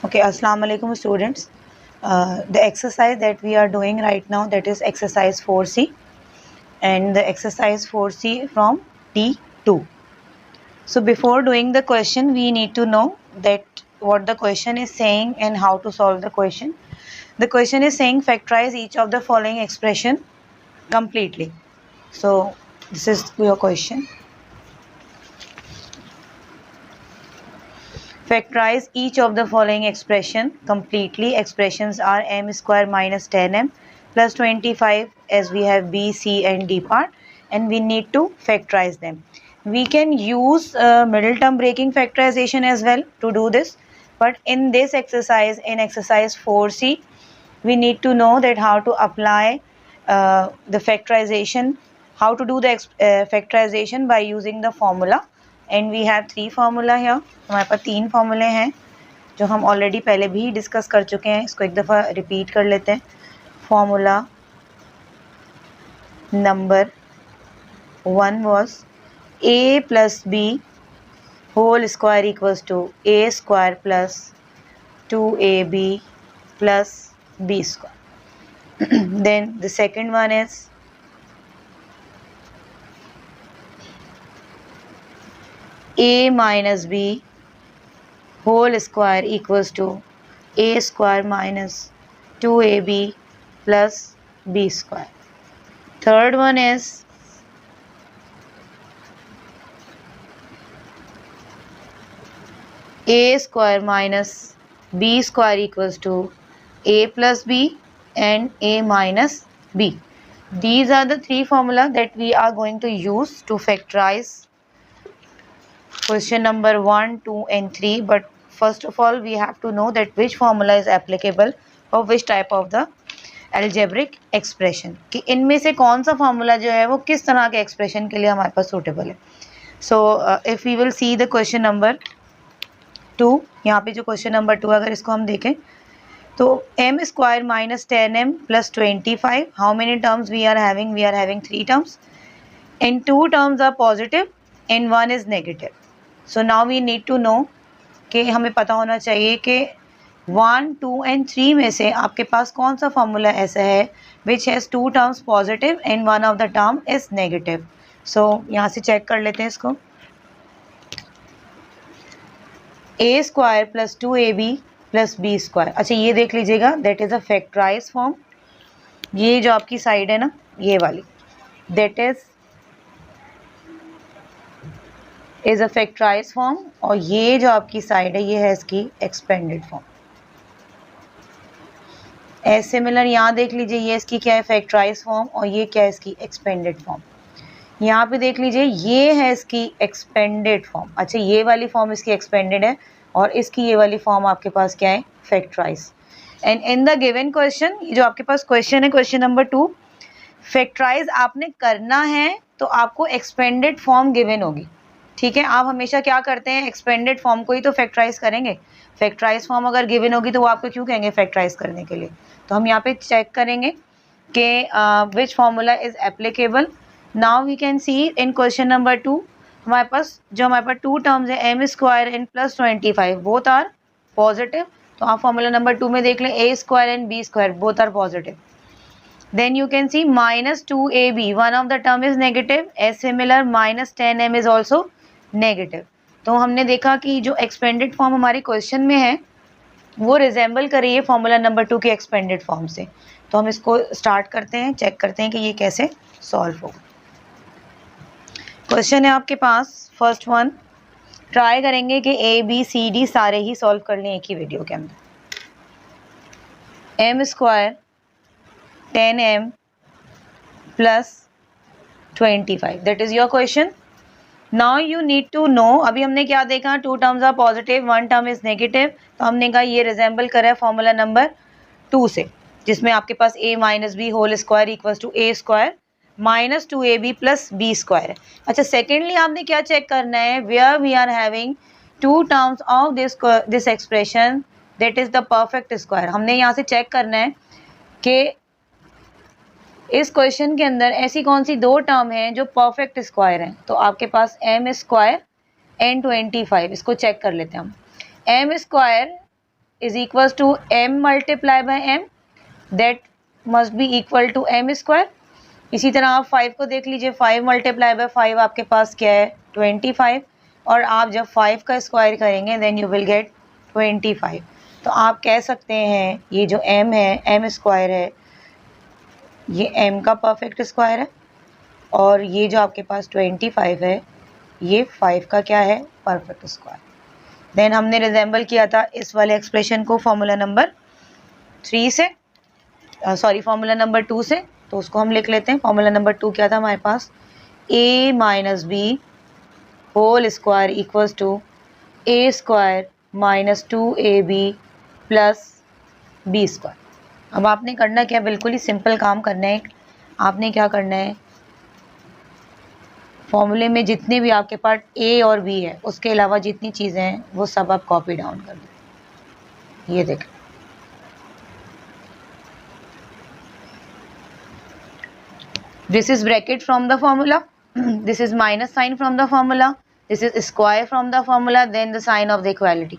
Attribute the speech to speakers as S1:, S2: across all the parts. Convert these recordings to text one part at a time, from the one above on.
S1: Okay, Assalamu alaikum students. The exercise that we are doing right now, that is exercise 4C, and the exercise 4C from T2. So before doing the question, we need to know that what the question is saying and how to solve the question. The question is saying factorize each of the following expression completely. So this is your question. Factorize each of the following expression completely. Expressions are m square minus 10m plus 25, as we have b, c and d part, and we need to factorize them. We can use middle term breaking factorization as well to do this, but in this exercise, in exercise 4c, we need to know that how to apply the factorization, how to do the factorization by using the formula. And we have 3 formula है, हमारे पास 3 फार्मूले हैं जो हम already पहले भी discuss कर चुके हैं. इसको एक दफ़ा रिपीट कर लेते हैं. Formula number 1 was a plus b whole square equals to a square plus 2ab plus b square. Then the second one is a minus b whole square equals to a square minus 2ab plus b square. Third one is a square minus b square equals to a plus b and a minus b. These are the 3 formula that we are going to use to factorize question number 1, 2 and 3. But first of all we have to know that which formula is applicable for which type of the algebraic expression, कि इनमें से कौन सा formula जो है वो किस तरह के expression के लिए हमारे पास suitable है. So if we will see the question number 2, यहाँ पे जो question number 2 अगर इसको हम देखें तो m square minus 10m plus 25, how many terms we are having? We are having 3 terms and 2 terms are positive and 1 is negative. So now we need to know कि हमें पता होना चाहिए कि 1, 2 and 3 में से आपके पास कौन सा फॉर्मूला ऐसा है which has 2 terms positive and 1 of the term is negative. So यहाँ से चेक कर लेते हैं इसको. a square plus 2ab plus b square. अच्छा ये देख लीजिएगा, that is a factorise form. ये जो आपकी साइड है ना, ये वाली, that is a factorise form, और ये जो आपकी साइड है ये है इसकी एक्सपेंडेड फॉर्म. एज सिमिलर यहाँ देख लीजिए, ये इसकी क्या है, फैक्टराइज फॉर्म, और ये क्या है इसकी एक्सपेंडेड फॉर्म. यहाँ पे देख लीजिए ये है इसकी एक्सपेंडेड फॉर्म. अच्छा ये वाली फॉर्म इसकी एक्सपेंडेड है और इसकी ये वाली फॉर्म आपके पास क्या है, factorise. And in the given question, जो आपके पास क्वेश्चन है क्वेश्चन नंबर 2, फैक्टराइज आपने करना है तो आपको एक्सपेंडेड फॉर्म गिवन होगी. ठीक है, आप हमेशा क्या करते हैं, एक्सपेंडेड फॉर्म को ही तो फैक्टराइज करेंगे. फैक्टराइज फॉर्म अगर गिवन होगी तो वो आपको क्यों कहेंगे फैक्टराइज करने के लिए. तो हम यहाँ पे चेक करेंगे कि which formula is applicable. Now we can see in question number 2 हमारे पास 2 टर्म्स है, M square and plus 25, both are positive. तो आप फार्मूला नंबर 2 में देख लें, A square and B square both are positive. Then you can see minus 2ab, one of the term is negative. As similar minus 10m is also negative. तो हमने देखा कि जो एक्सपेंडेड फॉर्म हमारे question में है वो रिजेंबल कर रही है फॉर्मूला नंबर 2 की एक्सपेंडेड फॉर्म से. तो हम इसको स्टार्ट करते हैं, चेक करते हैं कि ये कैसे सॉल्व होगा. क्वेश्चन है आपके पास फर्स्ट वन, ट्राई करेंगे कि ए बी सी डी सारे ही सॉल्व कर लें एक ही वीडियो के अंदर. M square 10m plus 25, that is your question. Now you need to know, अभी हमने क्या देखा, 2 terms are positive, 1 term is negative. तो हमने कहा ये रिजेंबल कर रहा है फॉर्मूला नंबर 2 से, जिसमें आपके पास a minus B whole square equals to a square minus 2ab plus b square है. अच्छा सेकेंडली आपने क्या चेक करना है, where we are having 2 terms of this expression, that is the perfect square. हमने यहाँ से चेक करना है कि इस क्वेश्चन के अंदर ऐसी कौन सी 2 टर्म हैं जो परफेक्ट स्क्वायर हैं. तो आपके पास एम स्क्वायर एंड 25, इसको चेक कर लेते हैं हम. M square is equal to m multiply by m, that must be equal to m square. इसी तरह आप 5 को देख लीजिए, 5 मल्टीप्लाई बाय 5 आपके पास क्या है 25, और आप जब 5 का स्क्वायर करेंगे देन यू विल गेट 25। तो आप कह सकते हैं ये जो m है, m स्क्वायर है, ये m का परफेक्ट स्क्वायर है, और ये जो आपके पास 25 है ये 5 का क्या है परफेक्ट स्क्वायर। देन हमने रिजेंबल किया था इस वाले एक्सप्रेशन को फॉर्मूला नंबर 3 से, फॉर्मूला नंबर 2 से, तो उसको हम लिख लेते हैं। फॉर्मूला नंबर 2 क्या था हमारे पास, a minus B whole square equals to a square minus 2ab plus b square. अब आपने करना क्या, बिल्कुल ही सिंपल काम करना है। आपने क्या करना है, फॉर्मूले में जितने भी आपके पास a और b है उसके अलावा जितनी चीज़ें हैं वो सब आप कॉपी डाउन कर दें। ये देखें, this is bracket from the formula, this is minus sign from the formula, this is square from the formula, then the sign of the equality,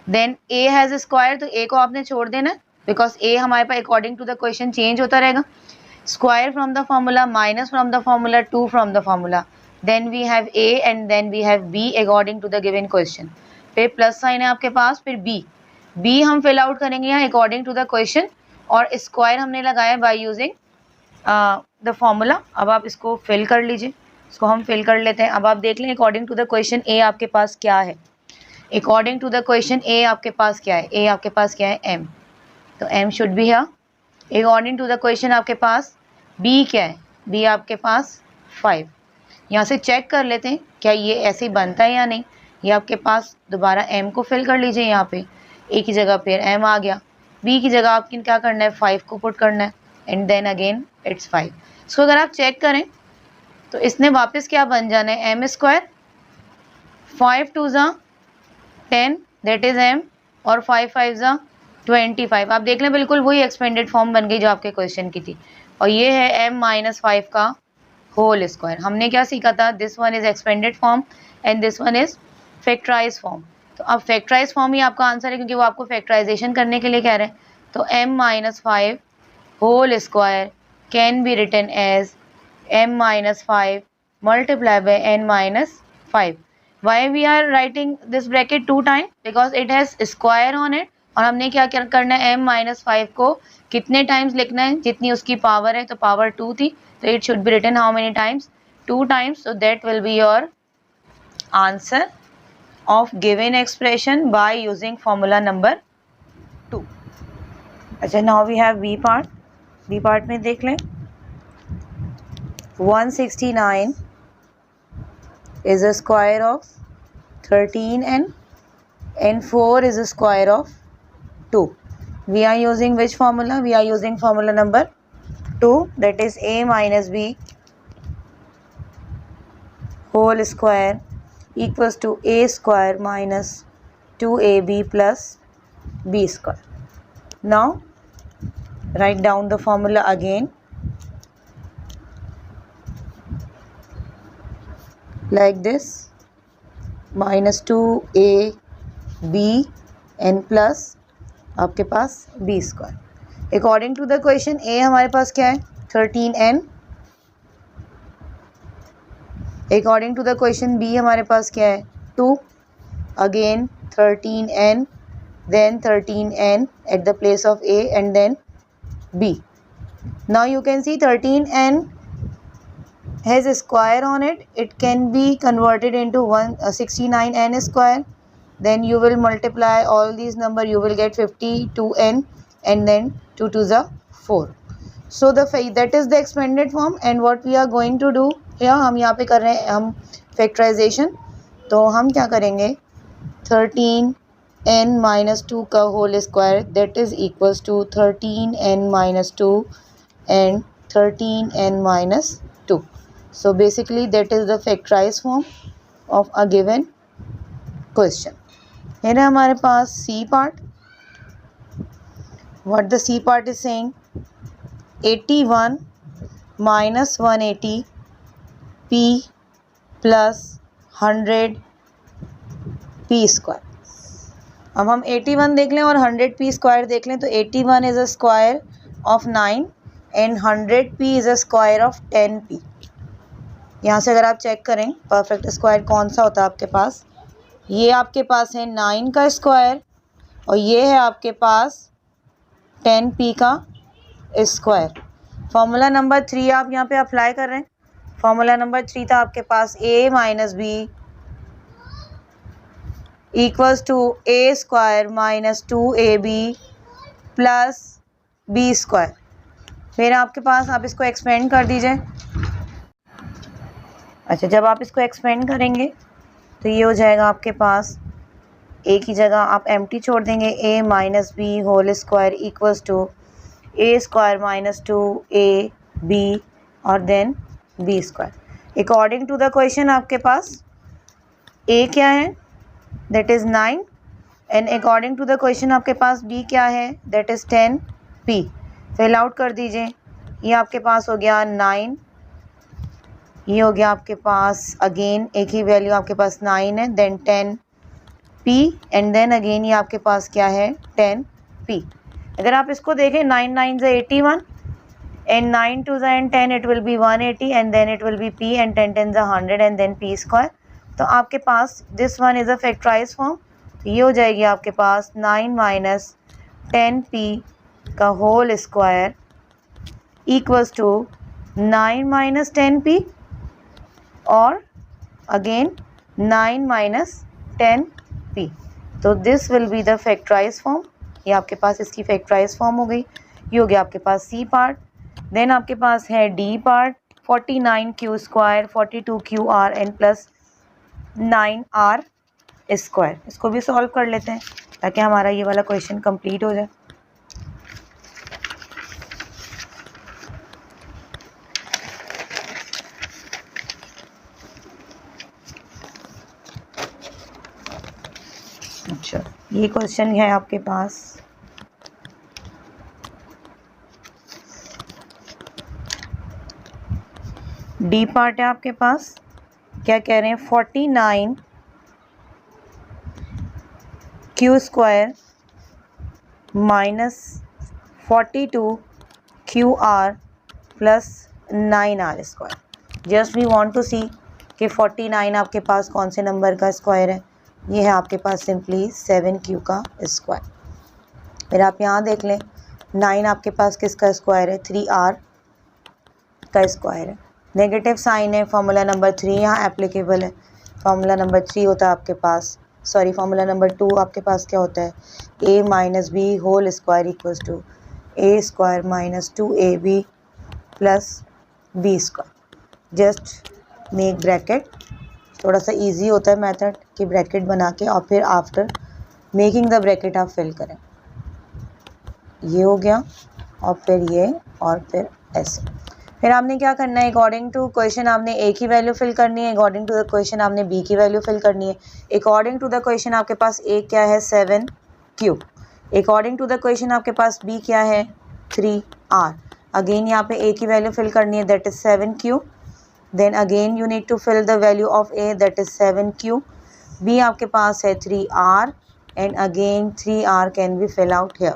S1: then a has a square, तो a को आपने छोड़ देना because a हमारे पास according to the question change होता रहेगा। square from the formula, minus from the formula, 2 from the formula, then we have a and then we have b according to the given question। फिर plus sign है आपके पास, फिर b हम fill out करेंगे यहाँ according to the question, और square हमने लगाया बाय यूजिंग द फॉर्मूला। अब आप इसको फिल कर लीजिए, इसको हम फिल कर लेते हैं। अब आप देख लें अकॉर्डिंग टू द क्वेश्चन ए आपके पास क्या है, अकॉर्डिंग टू द क्वेश्चन ए आपके पास क्या है, ए आपके पास क्या है m, तो m शुड बी है। अकॉर्डिंग टू द क्वेश्चन आपके पास b क्या है, b आपके पास 5। यहाँ से चेक कर लेते हैं क्या ये ऐसे ही बनता है या नहीं। ये आपके पास दोबारा m को फिल कर लीजिए, यहाँ पे a की जगह फिर m आ गया, b की जगह आपको क्या करना है 5 को पुट करना है, एंड देन अगेन इट्स 5। इसको अगर आप चेक करें तो इसने वापस क्या बन जाना है m स्क्वायर, 5 2 ज़ा 10 दैट इज m, और 5 5 ज़ा 25। आप देख लें बिल्कुल वही एक्सपेंडेड फॉर्म बन गई जो आपके क्वेश्चन की थी। और ये है m माइनस 5 का होल स्क्वायर। हमने क्या सीखा था, this one is expanded form and this one is factorise form. तो अब फैक्टराइज फॉर्म ही आपका आंसर है क्योंकि वो आपको फैक्टराइजेशन करने के लिए कह रहे हैं। तो m minus 5 whole square can be written as m minus 5 multiplied by n minus 5। Why we are writing this bracket 2 times? Because it has square on it। और हमने क्या करना है, m minus 5 को कितने टाइम्स लिखना है, जितनी उसकी पावर है, तो पावर 2 थी, तो it should be written how many times, 2 times। So that will be your answer of given expression by using formula number 2। अच्छा, now we have b part। B part में देख लें, 169 is a square of 13n and 4 is a square of 2। We are using which formula? We are using formula number 2, that is a minus b whole square equals to a square minus 2ab plus b square। Now write down the formula again, like this, minus 2ab n plus आपके पास b square. According to the question a हमारे पास क्या है 13n, according to the question b हमारे पास क्या है 2, again 13n, then 13n at the place of a and then b। Now you can see 13n has a square on it, it can be converted into 69n square, then you will multiply all these number, you will get 52n and then 2 to the 4। So that is the expanded form। and what we are going to do here, हम यहाँ पे कर रहे हैं हम factorization। तो हम क्या करेंगे, 13n minus 2 का whole square that is equals to 13n minus 2 and 13n minus 2। So basically that is the factorized form of a given question। है ना हमारे पास C part। What the C part is saying, 81 minus 180 p plus 100 p square। अब हम 81 देख लें और 100p square देख लें, तो 81 is a square of 9 and 100p is a square of 10p। यहाँ से अगर आप चेक करें परफेक्ट स्क्वायर कौन सा होता है आपके पास, ये आपके पास है 9 का स्क्वायर और ये है आपके पास 10p का स्क्वायर। फॉर्मूला नंबर 3 आप यहाँ पे अप्लाई कर रहे हैं। फॉर्मूला नंबर 3 था आपके पास a minus B equals to a square minus 2ab plus b square. फिर आपके पास आप इसको एक्सपेंड कर दीजिए। अच्छा, जब आप इसको एक्सपेंड करेंगे तो ये हो जाएगा आपके पास, a की जगह आप एम्प्टी छोड़ देंगे, a minus B whole square equals to a square minus 2ab और then b square. According to the question आपके पास a क्या है, that is 9 and according to the question आपके पास b क्या है, that is 10p। Fill out कर दीजिए। ये आपके पास हो गया 9, ये हो गया आपके पास अगेन एक ही वैल्यू आपके पास 9 है, then 10p and then again ये आपके पास क्या है 10p। अगर आप इसको देखें 9 9 ज़ा 81 एंड 9 2 ज़ा 10 it will be 180 and then it will be p and 10 10 ज़ा 100 एंड देन p स्क्वायर। तो आपके पास this one is a factorise form. ये हो जाएगी आपके पास 9 माइनस 10p का whole square equals to 9 minus 10p और अगेन 9 माइनस 10p। तो this will be the factorise form. ये आपके पास इसकी फैक्टराइज फॉर्म हो गई। ये हो गया आपके पास c पार्ट। देन आपके पास है d part, 49q square 42qr एन प्लस 9r स्क्वायर। इसको भी सॉल्व कर लेते हैं ताकि हमारा ये वाला क्वेश्चन कंप्लीट हो जाए। अच्छा, ये क्वेश्चन है आपके पास डी पार्ट है आपके पास। क्या कह रहे हैं, 49q square minus 42qr plus 9r square. Just we want to see कि 49 आपके पास कौन से नंबर का स्क्वायर है। ये है आपके पास सिंपली 7q का स्क्वायर। फिर आप यहाँ देख लें 9 आपके पास किसका स्क्वायर है, 3r का स्क्वायर है। नेगेटिव साइन है, फॉर्मूला नंबर 3 यहाँ एप्लीकेबल है। फॉर्मूला नंबर 3 होता है आपके पास, सॉरी फॉर्मूला नंबर 2 आपके पास क्या होता है, a minus B whole square equals to a square minus 2ab plus b square. Just make bracket. थोड़ा सा इजी होता है मेथड कि ब्रैकेट बना के और फिर आफ्टर मेकिंग द ब्रैकेट आप फिल करें। ये हो गया और फिर ये और फिर ऐसे। फिर आपने क्या करना है, अकॉर्डिंग टू क्वेश्चन आपने a की वैल्यू फिल करनी है, अकॉर्डिंग टू द क्वेश्चन आपने b की वैल्यू फिल करनी है। अकॉर्डिंग टू द क्वेश्चन आपके पास a क्या है 7q, according to the question आपके पास b क्या है 3r। अगेन यहाँ पे a की वैल्यू फिल करनी है, that is 7q। Then again you need to fill the value of a, that is 7q। b आपके पास है 3r and again 3r can be fill out here.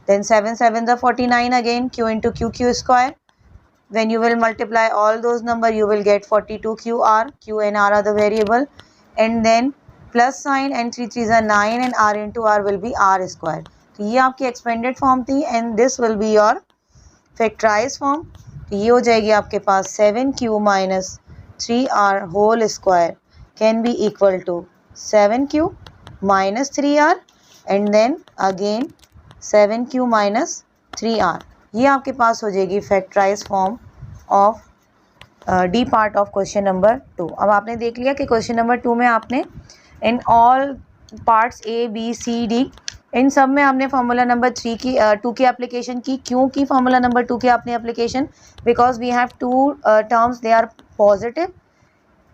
S1: Then 7 7 the 49 again q into q square. When you will multiply all those number, you will get 42qr. Q and r are the variable, and then plus sign and 3 3s are 9 and r into r will be r square. तो ये आपकी expanded form थी and this will be your factorized form. तो ये हो जाएगी आपके पास 7q minus 3r whole square can be equal to 7q minus 3r and then again 7q minus 3r. ये आपके पास हो जाएगी factorise form of the part of question number 2। अब आपने देख लिया कि क्वेश्चन नंबर 2 में आपने in all parts a b c d इन सब में आपने फार्मूला नंबर 2 की एप्लीकेशन की। क्यों की फार्मूला नंबर 2 की आपने application, because we have two terms, they are positive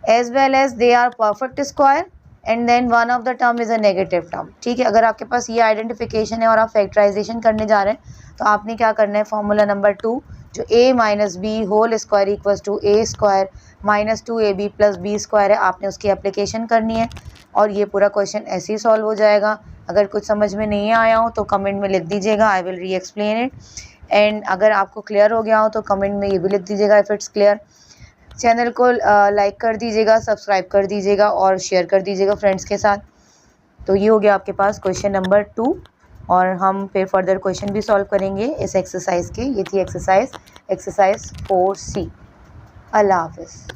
S1: as well as they are perfect square and then one of the term is a negative term. ठीक है, अगर आपके पास ये आइडेंटिफिकेशन है और आप फैक्टराइजेशन करने जा रहे हैं तो आपने क्या करना है, फॉर्मूला नंबर 2 जो a minus B whole square equals to a square minus 2ab plus b square है, आपने उसकी एप्लीकेशन करनी है और ये पूरा क्वेश्चन ऐसे ही सॉल्व हो जाएगा। अगर कुछ समझ में नहीं आया हो तो कमेंट में लिख दीजिएगा, आई विल री एक्सप्लेन इट। एंड अगर आपको क्लियर हो गया हो तो कमेंट में ये भी लिख दीजिएगा इफ़ इट्स क्लियर। चैनल को लाइक कर दीजिएगा, सब्सक्राइब कर दीजिएगा और शेयर कर दीजिएगा फ्रेंड्स के साथ। तो ये हो गया आपके पास क्वेश्चन नंबर 2 और हम फिर फर्दर क्वेश्चन भी सॉल्व करेंगे इस एक्सरसाइज के। ये थी एक्सरसाइज 4C। अल्लाह हाफिज़।